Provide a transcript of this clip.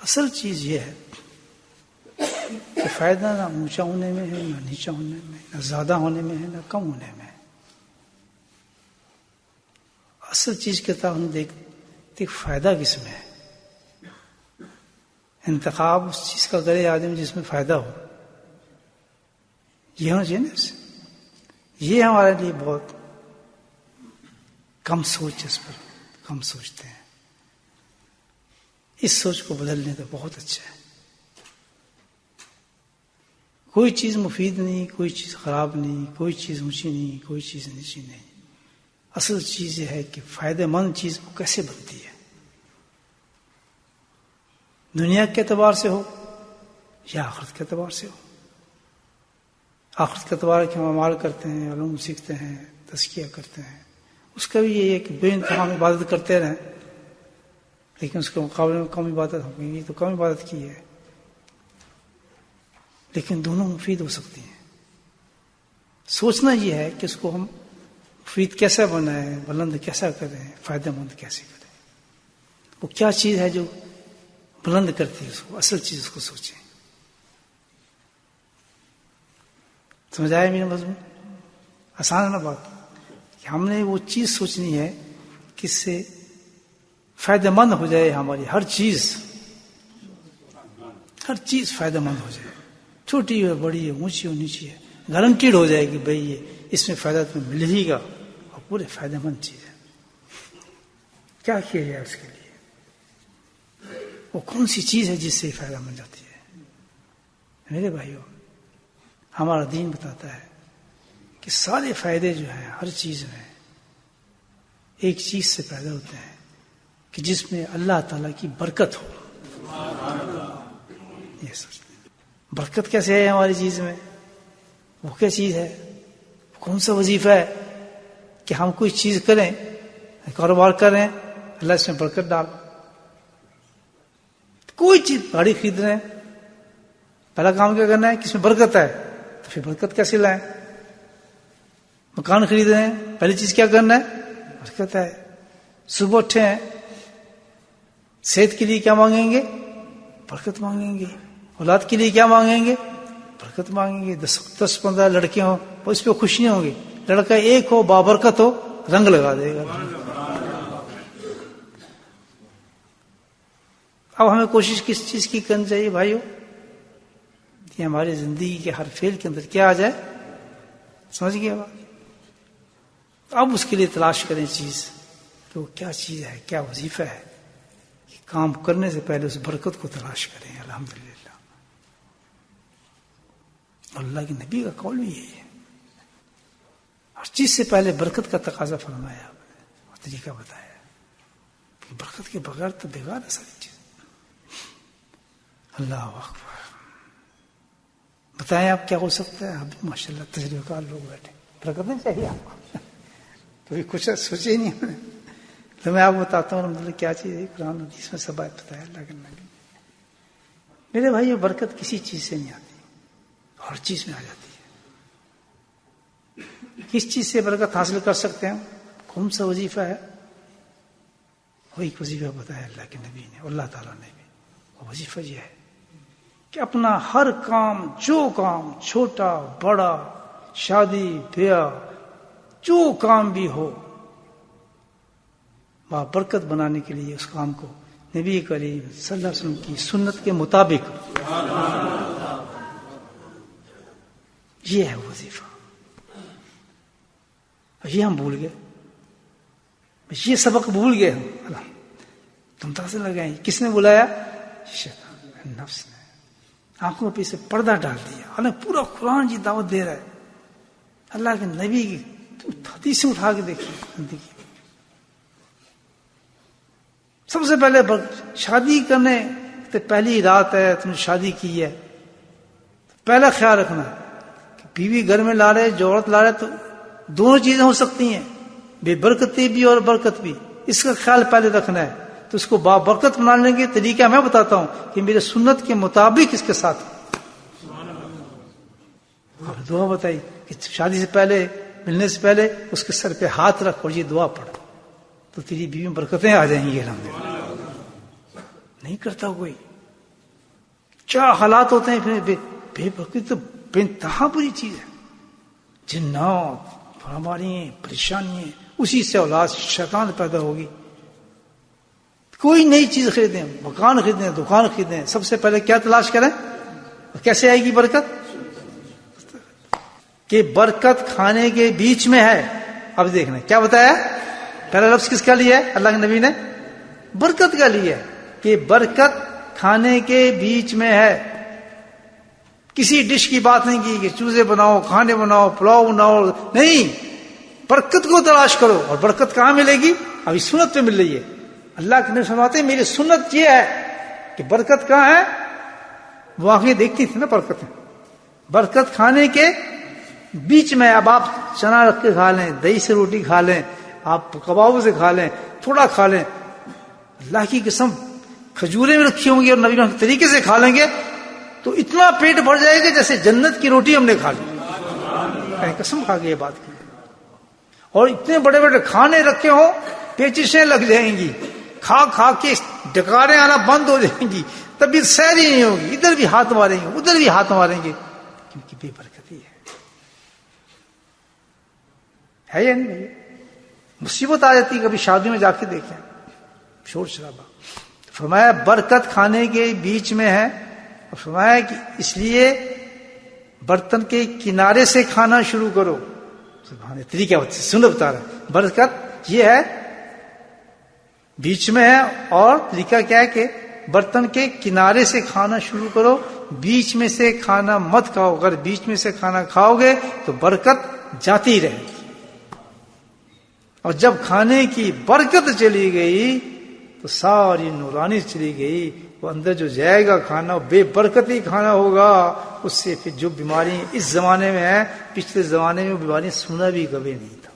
اصل چیز یہ ہے کہ فائدہ نہ اونچا ہونے میں ہے، نہ نیچا ہونے میں، نہ زیادہ ہونے میں ہے، نہ کم ہونے میں ہے۔ اصل چیز کے طرف ہم دیکھتے فائدہ کس میں ہے۔ انتخاب اس چیز کا کرے آدمی جس میں فائدہ ہو، یہ ہونا چاہیے نا۔ یہ ہمارے لیے بہت کم سوچ ہے، اس پر کم سوچتے ہیں۔ اس سوچ کو بدلنے تو بہت اچھا ہے۔ کوئی چیز مفید نہیں، کوئی چیز خراب نہیں، کوئی چیز اونچی نہیں، کوئی چیز نیچی نہیں۔ اصل چیز یہ ہے کہ فائدہ مند چیز وہ کیسے بنتی ہے، دنیا کے اعتبار سے ہو یا آخرت کے اعتبار سے ہو۔ آخرت کے اعتبار کے ہم اعمال کرتے ہیں، علوم سیکھتے ہیں، تزکیہ کرتے ہیں، اس کا بھی یہی ہے کہ بے انتہا عبادت کرتے رہیں، لیکن اس کے مقابلے میں کم عبادت ہوگی تو کم عبادت کی ہے، لیکن دونوں مفید ہو سکتی ہیں۔ سوچنا یہ ہے کہ اس کو ہم مفید کیسا بنائیں، بلند کیسا کریں، فائدہ مند کیسے کریں۔ وہ کیا چیز ہے جو بلند کرتی ہے اس کو، اصل چیز اس کو سوچیں۔ سمجھ آیا میرا مضمون؟ آسان ہے نا بات، کہ ہم نے وہ چیز سوچنی ہے کہ اس سے فائدہ مند ہو جائے، ہماری ہر چیز فائدہ مند ہو جائے، چھوٹی ہو بڑی ہو، اونچی ہو نیچی ہے، گارنٹیڈ ہو جائے کہ بھئی یہ اس میں فائدہ تمہیں مل ہی گا، اور پورے فائدہ مند چیز ہے۔ کیا کیا جائے اس کے لیے؟ وہ کون سی چیز ہے جس سے فائدہ مند جاتی ہے؟ میرے بھائیوں، ہمارا دین بتاتا ہے کہ سارے فائدے جو ہیں ہر چیز میں ایک چیز سے پیدا ہوتے ہیں کہ جس میں اللہ تعالیٰ کی برکت ہو۔ یہ سوچتے ہیں برکت کیسے ہے ہماری چیز میں؟ وہ کیا چیز ہے؟ کون سا وظیفہ ہے کہ ہم کوئی چیز کریں، کاروبار کریں، اللہ اس میں برکت ڈال۔ کوئی چیز، گاڑی خرید رہے ہیں، پہلا کام کیا کرنا ہے؟ کس میں برکت ہے، تو پھر برکت کیسے لائیں؟ مکان خرید رہے ہیں، پہلی چیز کیا کرنا ہے؟ برکت ہے۔ صبح اٹھے ہیں، صحت کے لیے کیا مانگیں گے؟ برکت مانگیں گے۔ اولاد کے لیے کیا مانگیں گے؟ برکت مانگیں گے۔ 10-15 لڑکے ہوں، وہ اس پہ خوش نہیں ہوں گے۔ لڑکا ایک ہو، بابرکت ہو، رنگ لگا دے گا۔ اب ہمیں کوشش کس چیز کی کرنی چاہیے بھائیو؟ کہ ہماری زندگی کے ہر فعل کے اندر کیا آ جائے؟ سمجھ گئے بات؟ اب اس کے لیے تلاش کریں چیز کہ وہ کیا چیز ہے، کیا وظیفہ ہے۔ کام کرنے سے پہلے اس برکت کو تلاش کریں۔ الحمدللہ، اللہ کے نبی کا قول بھی یہی ہے، ہر چیز سے پہلے برکت کا تقاضا فرمایا آپ نے اور طریقہ بتایا کہ برکت کے بغیر تو بیکار ہے ساری چیز۔ اللہ اکبر۔ بتائیں آپ کیا ہو سکتا ہے؟ آپ بھی ماشاء اللہ تجربہ کار لوگ بیٹھے، برکت نہیں چاہیے آپ کو؟ تو کچھ سوچے ہی نہیں۔ تو میں آپ کو بتاتا ہوں الحمدللہ کیا چیز ہے۔ قرآن حدیث میں سب بتایا اللہ کے نبی۔ میرے بھائی، برکت کسی چیز سے نہیں آتی، ہر چیز میں آ جاتی ہے۔ کس چیز سے برکت حاصل کر سکتے ہیں؟ کون سا وظیفہ ہے؟ وہ ایک وظیفہ بتایا اللہ کے نبی نے، اللہ تعالیٰ نے بھی۔ وہ وظیفہ یہ ہے کہ اپنا ہر کام، جو کام چھوٹا بڑا، شادی بیاہ، جو کام بھی ہو، برکت بنانے کے لیے اس کام کو نبی کریم صلی اللہ علیہ وسلم کی سنت کے مطابق، یہ ہے وظیفہ۔ یہ ہم بھول گئے، یہ سبق بھول گئے ہم۔ تم تاثر لگائیں، کس نے بلایا؟ شیطان، نفس نے آنکھوں پہ سے پردہ ڈال دیا۔ حالانکہ پورا قرآن جی دعوت دے رہا ہے، اللہ کے نبی کی حدیثیں اٹھا کے دیکھیے زندگی۔ سب سے پہلے شادی کرنے تو پہلی رات ہے، تم نے شادی کی ہے، پہلا خیال رکھنا کہ بیوی گھر میں لا رہے، جو عورت لا رہے، تو دونوں چیزیں ہو سکتی ہیں، بے برکتی بھی اور برکت بھی۔ اس کا خیال پہلے رکھنا ہے۔ تو اس کو بابرکت بنانے کے طریقہ میں بتاتا ہوں کہ میرے سنت کے مطابق اس کے ساتھ دعا بتائی کہ شادی سے پہلے، ملنے سے پہلے اس کے سر پہ ہاتھ رکھ اور یہ دعا پڑھ، تو تیری بیوی میں برکتیں آ جائیں گی۔ الحمدللہ نہیں کرتا کوئی، کیا حالات ہوتے ہیں پھر بے برکت تو بے انتہا بری چیز ہے. جنات، بیماریاں، پریشانیاں، اسی سے اولاد شیطان پیدا ہوگی. کوئی نئی چیز خریدیں، مکان خریدیں، دکان خریدیں، سب سے پہلے کیا تلاش کریں؟ کیسے آئے گی برکت؟ کہ برکت کھانے کے بیچ میں ہے. اب دیکھنا کیا بتایا، پہلا لفظ کس کا لیا ہے؟ اللہ کے نبی نے برکت کا لیا ہے کہ برکت کھانے کے بیچ میں ہے. کسی ڈش کی بات نہیں کی کہ چوزے بناؤ، کھانے بناؤ، پلاؤ بناؤ، نہیں، برکت کو تلاش کرو. اور برکت کہاں ملے گی؟ ابھی سنت پہ مل رہی ہے. اللہ کے نبی فرماتے ہیں میری سنت یہ ہے کہ برکت کہاں ہے. وہ آنکھیں دیکھتی تھی نا برکتیں. برکت کھانے کے بیچ میں. اب آپ چنا رکھ کے کھا لیں، دہی سے روٹی کھا لیں، آپ کبابوں سے کھا لیں، تھوڑا کھا لیں، اللہ کی قسم کھجورے میں رکھی ہوں گی اور نبی کے طریقے سے کھا لیں گے تو اتنا پیٹ بھر جائے گا جیسے جنت کی روٹی ہم نے کھا لی. قسم کھا کے یہ بات کی. اور اتنے بڑے بڑے کھانے رکھے ہوں، پیچشیں لگ جائیں گی، کھا کھا کے ڈکاریں آنا بند ہو جائیں گی، طبیعت سیر ہی نہیں ہوگی. ادھر بھی ہاتھ ماریں گے، ادھر بھی ہاتھ ماریں گے، کیونکہ بے برکتی ہے یا نہیں بھائی؟ مصیبت آ جاتی. کبھی شادی میں جا کے دیکھیں، شور شرابہ. فرمایا برکت کھانے کے بیچ میں ہے. فرمایا کہ اس لیے برتن کے کنارے سے کھانا شروع کرو. سبحان، طریقہ سن بتا رہا ہے. برکت یہ ہے بیچ میں ہے، اور طریقہ کیا ہے کہ برتن کے کنارے سے کھانا شروع کرو. بیچ میں سے کھانا مت کھاؤ. اگر بیچ میں سے کھانا کھاؤ گے تو برکت جاتی رہے گی. اور جب کھانے کی برکت چلی گئی تو ساری نورانی چلی گئی. وہ اندر جو جائے گا کھانا بے برکتی کھانا ہوگا. اس سے پھر جو بیماری اس زمانے میں ہے، پچھلے زمانے میں بیماری سنا بھی کبھی نہیں تھا.